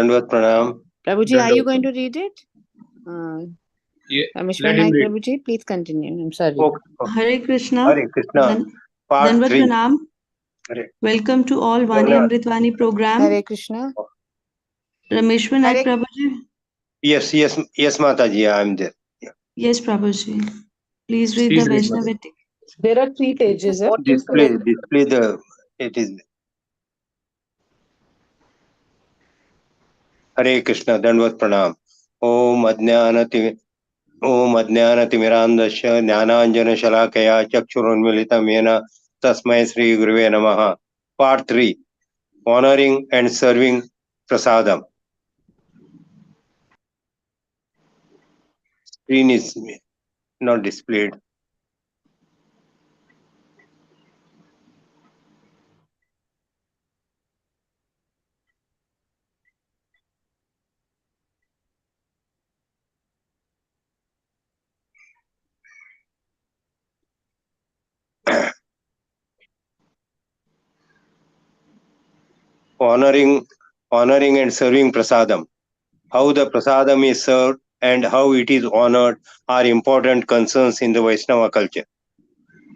Dandvat pranam. Prabhuji, are you going to read it? Let him Rameshwar read. Prabhuji, please continue. I'm sorry. Okay. Hare Krishna. Hare Krishna. Part Danvat 3. Pranam. Hare. Welcome to all Vani Dhanyavad. Amritvani program. Hare Krishna. Rameshwar Naik Hare Prabhuji. Yes, Mataji, I am there. Yeah. Yes, Prabhuji. Please read Please the read, Mataji. Vaishnavitic. There are 3 pages. Display the, it is. Hare Krishna, Dandvat pranam. Om Ajnanatimirandasya Jnananjana Shalakaya Chakshurunmilitam Yena Tasmai Sri Guruve Namaha. Part 3. Honoring and serving prasadam. Screen is not displayed. Honoring and serving prasadam. How the prasadam is served and how it is honored are important concerns in the Vaishnava culture.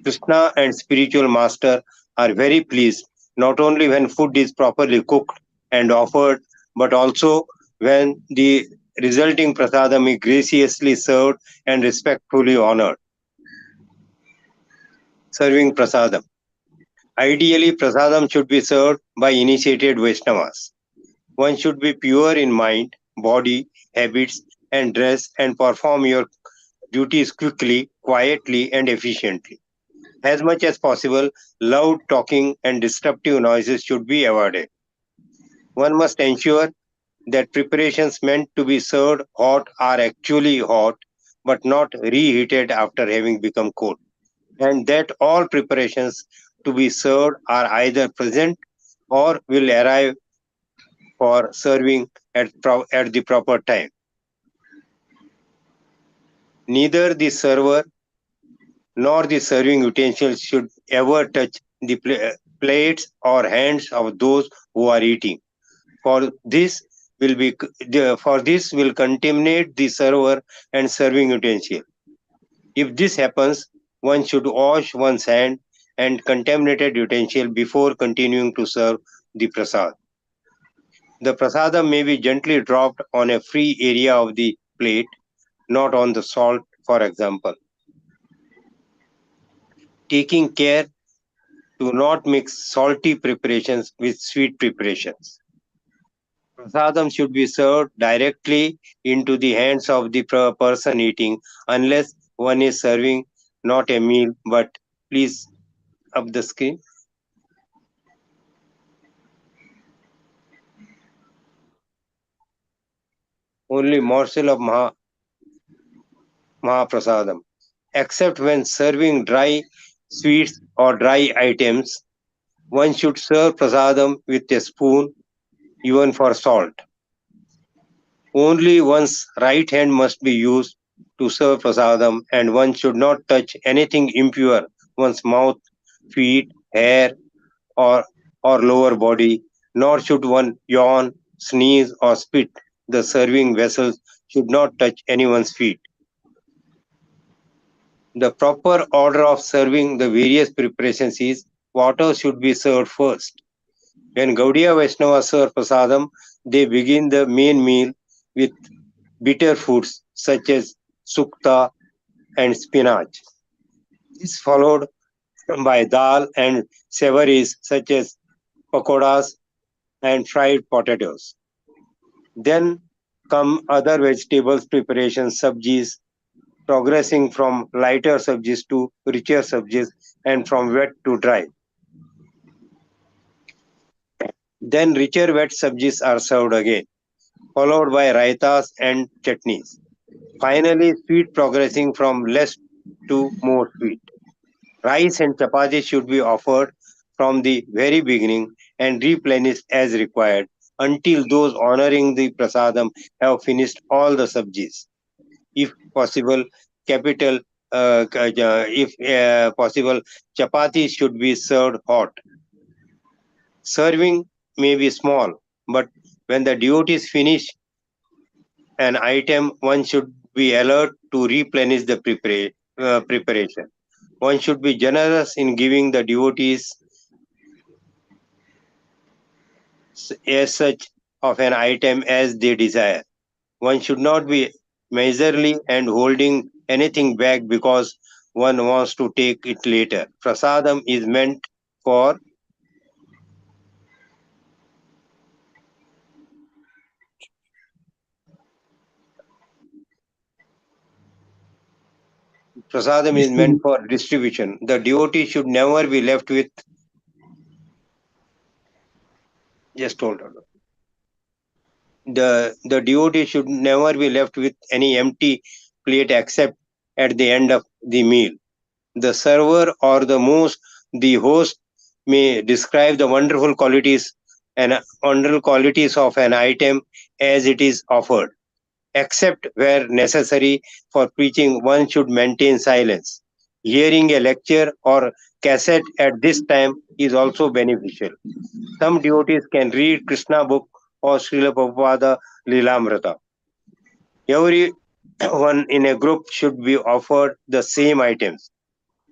Krishna and spiritual master are very pleased not only when food is properly cooked and offered, but also when the resulting prasadam is graciously served and respectfully honored. Serving prasadam. Ideally, prasadam should be served by initiated Vaishnavas. One should be pure in mind, body, habits, and dress and perform your duties quickly, quietly, and efficiently. As much as possible, loud talking and disruptive noises should be avoided. One must ensure that preparations meant to be served hot are actually hot, but not reheated after having become cold, and that all preparations to be served are either present or will arrive for serving at the proper time. Neither the server nor the serving utensils should ever touch the plates or hands of those who are eating. For this will contaminate the server and serving utensil. If this happens, one should wash one's hand and contaminated utensil before continuing to serve the prasad. The prasadam may be gently dropped on a free area of the plate, not on the salt, for example. Taking care to not mix salty preparations with sweet preparations. Prasadam should be served directly into the hands of the person eating, unless one is serving not a meal, but please up the screen. Only morsel of Mahaprasadam. Except when serving dry sweets or dry items, one should serve prasadam with a spoon, even for salt. Only one's right hand must be used to serve prasadam, and one should not touch anything impure, one's mouth, feet, hair, or, or lower body, nor should one yawn, sneeze, or spit. The serving vessels should not touch anyone's feet. The proper order of serving the various preparations is water should be served first. When Gaudiya Vaishnavas serve prasadam, they begin the main meal with bitter foods such as sukta and spinach. This followed by dal and savories such as pakoras and fried potatoes. Then come other vegetables preparations, sabjis, progressing from lighter sabjis to richer sabjis and from wet to dry. Then richer wet sabjis are served again, followed by raitas and chutneys. Finally, sweet progressing from less to more sweet. Rice and chapati should be offered from the very beginning and replenished as required until those honoring the prasadam have finished all the sabjis. If possible, capital if possible, chapati should be served hot. Serving may be small, but When the devotees finish an item, one should be alert to replenish the preparation. One should be generous in giving the devotees as such of an item as they desire. One should not be miserly and holding anything back because one wants to take it later. Prasadam is meant for Prasadam is meant for distribution. The devotee should never be left with just hold on. The devotee should never be left with any empty plate except at the end of the meal. The server or the host may describe the wonderful qualities of an item as it is offered. Except where necessary for preaching, one should maintain silence. Hearing a lecture or cassette at this time is also beneficial. Some devotees can read Krishna book or Srila Prabhupada Lilamrita. Everyone in a group should be offered the same items.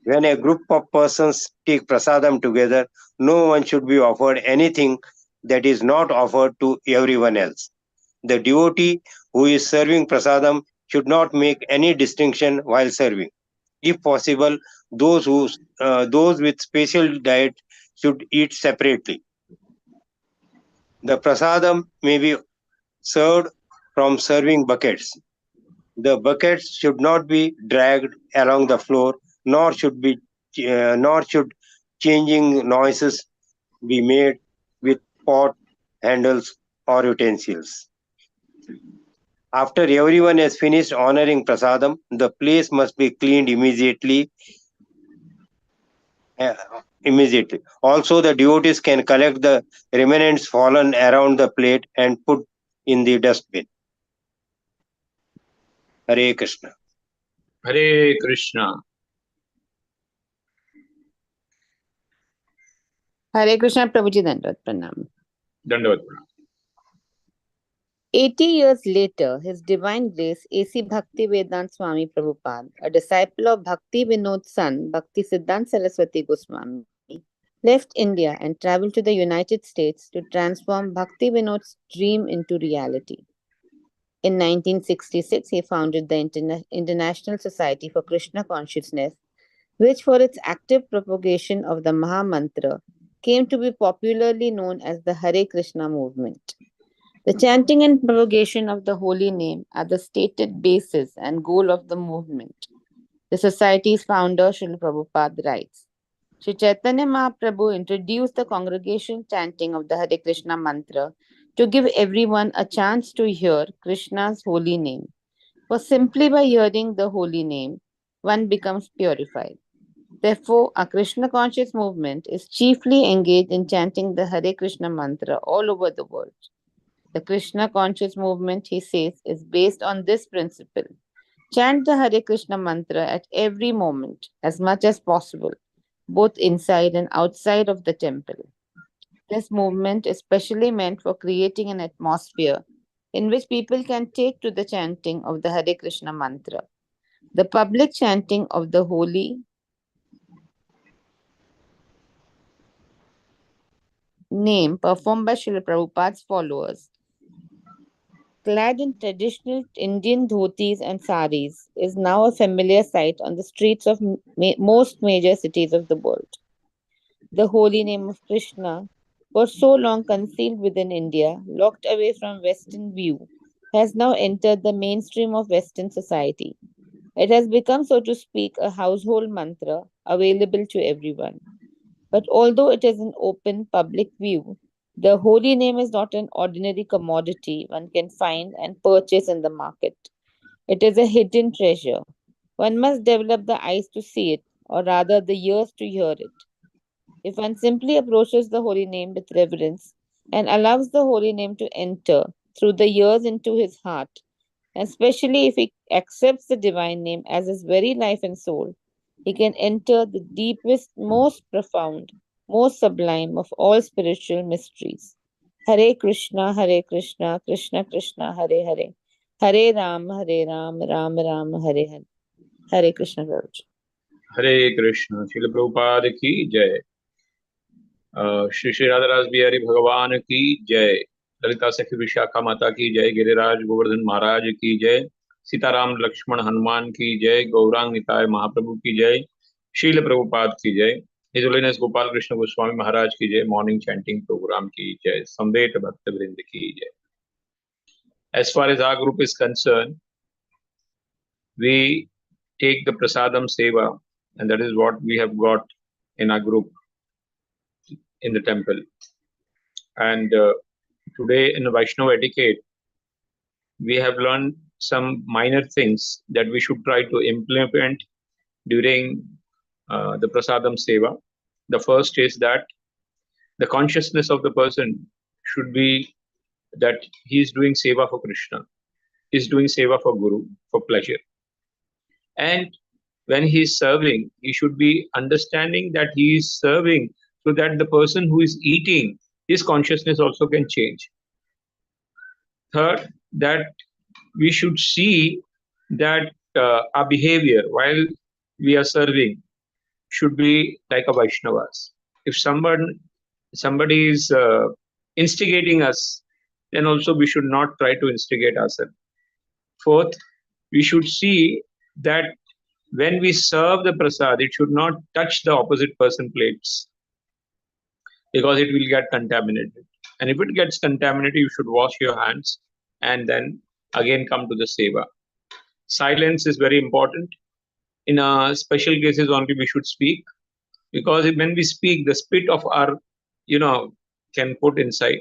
When a group of persons take prasadam together, no one should be offered anything that is not offered to everyone else. The devotee who is serving prasadam should not make any distinction while serving. If possible, those with special diet should eat separately. The prasadam may be served from serving buckets. The buckets should not be dragged along the floor, nor should changing noises be made with pot handles or utensils. After everyone has finished honoring prasadam, the place must be cleaned uh, immediately. Also, the devotees can collect the remnants fallen around the plate and put in the dustbin. Hare Krishna. Hare Krishna. Hare Krishna, Prabhuji Dandavat Pranam. Dandavat Pranam. 80 years later, His Divine Grace A.C. Bhakti Vedant Swami Prabhupada, a disciple of Bhakti Vinod's son, Bhakti Siddhant Saraswati Goswami, left India and traveled to the United States to transform Bhakti Vinod's dream into reality. In 1966, he founded the International Society for Krishna Consciousness, which, for its active propagation of the Maha Mantra, came to be popularly known as the Hare Krishna movement. The chanting and propagation of the holy name are the stated basis and goal of the movement. The society's founder, Srila Prabhupada, writes, Sri Chaitanya Mahaprabhu introduced the congregation chanting of the Hare Krishna mantra to give everyone a chance to hear Krishna's holy name. For simply by hearing the holy name, one becomes purified. Therefore, our Krishna conscious movement is chiefly engaged in chanting the Hare Krishna mantra all over the world. The Krishna conscious movement, he says, is based on this principle. Chant the Hare Krishna mantra at every moment, as much as possible, both inside and outside of the temple. This movement is specially meant for creating an atmosphere in which people can take to the chanting of the Hare Krishna mantra. The public chanting of the holy name performed by Srila Prabhupada's followers, clad in traditional Indian dhotis and saris, is now a familiar sight on the streets of most major cities of the world. The holy name of Krishna, for so long concealed within India, locked away from Western view, has now entered the mainstream of Western society. It has become, so to speak, a household mantra available to everyone. But although it is an open public view, the holy name is not an ordinary commodity one can find and purchase in the market. It is a hidden treasure. One must develop the eyes to see it, or rather the ears to hear it. If one simply approaches the holy name with reverence and allows the holy name to enter through the ears into his heart, especially if he accepts the divine name as his very life and soul, he can enter the deepest, most profound, most sublime of all spiritual mysteries. Hare Krishna, Krishna Krishna, Hare Hare. Hare Ram, Ram Ram, Hare Hare. Hare Krishna, Prabhuji. Hare Krishna. Srila Prabhupada ki jai. Shri Shri Radharas Bihari Bhagavan ki jai. Lalita Sakhi Vishakha Mata ki jai. Giriraj Govardhan Maharaj ki jai. Sitaram Lakshman Hanuman ki jai. Gaurang Nitai Mahaprabhu ki jai. Srila Prabhupada ki jai. His Holiness Gopal Krishna Goswami Maharaj ki jai. Morning chanting program ki jai. Samvet Bhakta Vrind ki jai. As far as our group is concerned, we take the prasadam seva, and that is what we have got in our group in the temple. And today in the Vaishnava etiquette, we have learned some minor things that we should try to implement during the prasadam seva. The first is that the consciousness of the person should be that he is doing seva for Krishna, is doing seva for Guru, for pleasure. And when he is serving, he should be understanding that he is serving so that the person who is eating, his consciousness also can change. Third, that we should see that our behavior while we are serving should be like a Vaishnavas. If somebody is instigating us, then also we should not try to instigate ourselves. Fourth, we should see that when we serve the prasad, it should not touch the opposite person plates because it will get contaminated. And if it gets contaminated, you should wash your hands and then again come to the seva. Silence is very important. In special cases only we should speak, because when we speak, the spit of our, can put inside.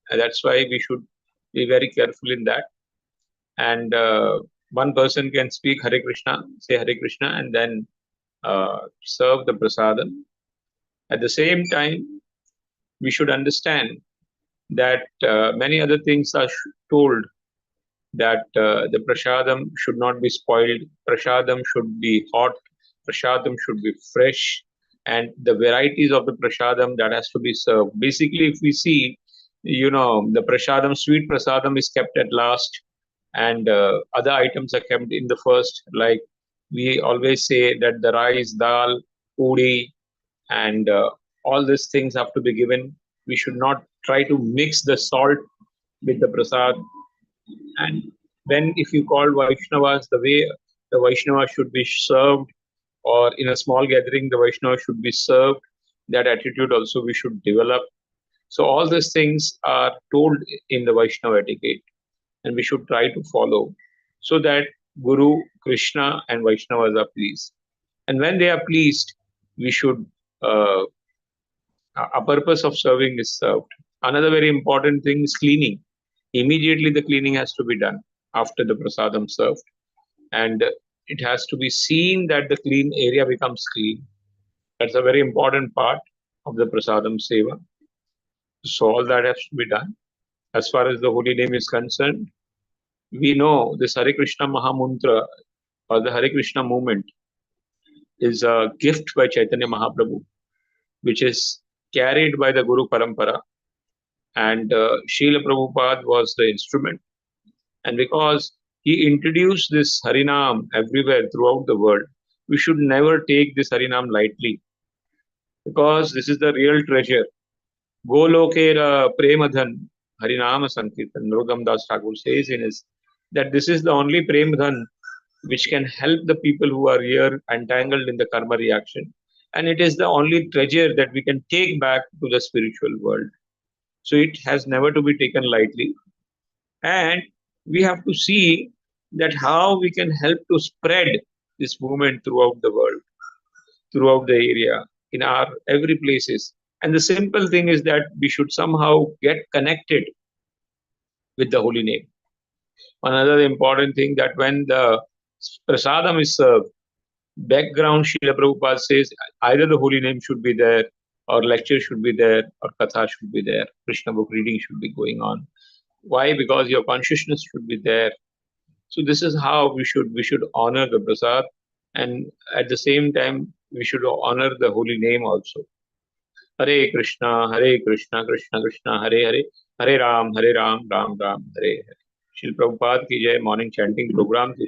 And that's why we should be very careful in that. And one person can speak Hare Krishna, say Hare Krishna, and then serve the prasadam. At the same time, we should understand that many other things are told, that the prasadam should not be spoiled, prasadam should be hot, prasadam should be fresh, and the varieties of the prasadam that has to be served. Basically, if we see, the prasadam, sweet prasadam is kept at last, and other items are kept in the first. Like we always say that the rice, dal, puri, and all these things have to be given. We should not try to mix the salt with the prasad. And when, if you call Vaishnavas, the way the Vaishnava should be served, or in a small gathering, the Vaishnava should be served, that attitude also we should develop. So all these things are told in the Vaishnava etiquette, and we should try to follow so that Guru, Krishna, and Vaishnavas are pleased. And when they are pleased, we should, a purpose of serving is served. Another very important thing is cleaning. Immediately the cleaning has to be done after the prasadam served. And it has to be seen that the clean area becomes clean. That's a very important part of the prasadam seva. So all that has to be done. As far as the holy name is concerned, we know this Hare Krishna Mahamantra, or the Hare Krishna movement, is a gift by Chaitanya Mahaprabhu, which is carried by the Guru Parampara. And Srila Prabhupada was the instrument. And because he introduced this Harinam everywhere throughout the world, we should never take this Harinam lightly, because this is the real treasure. Golokera Premadhan Harinama Sankirtan. Narottam Das Thakur says in his that this is the only Premadhan which can help the people who are here entangled in the karma reaction. And it is the only treasure that we can take back to the spiritual world. So it has never to be taken lightly. And we have to see that how we can help to spread this movement throughout the world, throughout the area, in our every places. And the simple thing is that we should somehow get connected with the holy name. Another important thing, that when the prasadam is served, background Srila Prabhupada says either the holy name should be there, or lecture should be there, or katha should be there, Krishna book reading should be going on. Why? Because your consciousness should be there. So this is how we should honor the prasad, and at the same time we should honor the holy name also. Hare Krishna, Krishna Krishna, Hare Hare, Hare Ram, Ram Ram, Hare Hare. Shri Prabhupada की जय. Morning chanting programme